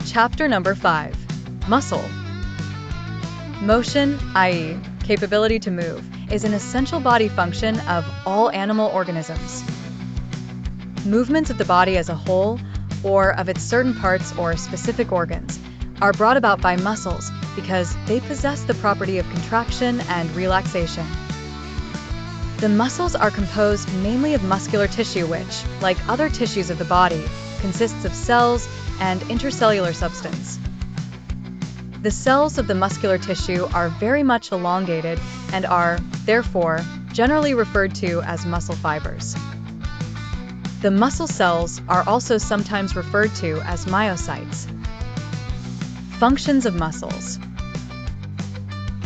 Chapter number 5. Muscle. Motion, i.e., capability to move, is an essential body function of all animal organisms. Movements of the body as a whole, or of its certain parts or specific organs, are brought about by muscles because they possess the property of contraction and relaxation. The muscles are composed mainly of muscular tissue which, like other tissues of the body, consists of cells and intercellular substance. The cells of the muscular tissue are very much elongated and are, therefore, generally referred to as muscle fibers. The muscle cells are also sometimes referred to as myocytes. Functions of muscles.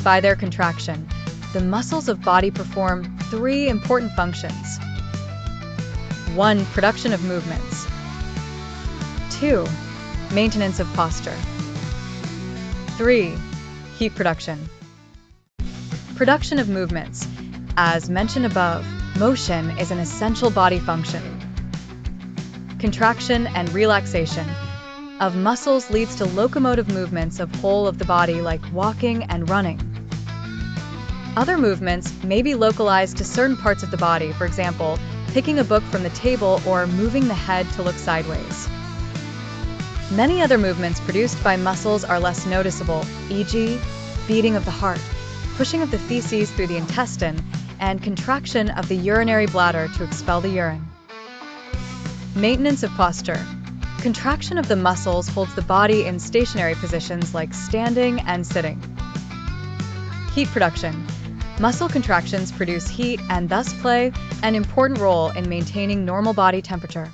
By their contraction, the muscles of body perform 3 important functions. 1. Production of movements. 2. Maintenance of posture. 3. Heat production. Production of movements. As mentioned above, motion is an essential body function. Contraction and relaxation of muscles leads to locomotive movements of whole of the body like walking and running. Other movements may be localized to certain parts of the body, for example, picking a book from the table or moving the head to look sideways. Many other movements produced by muscles are less noticeable, e.g., beating of the heart, pushing of the feces through the intestine, and contraction of the urinary bladder to expel the urine. Maintenance of posture. Contraction of the muscles holds the body in stationary positions like standing and sitting. Heat production. Muscle contractions produce heat and thus play an important role in maintaining normal body temperature.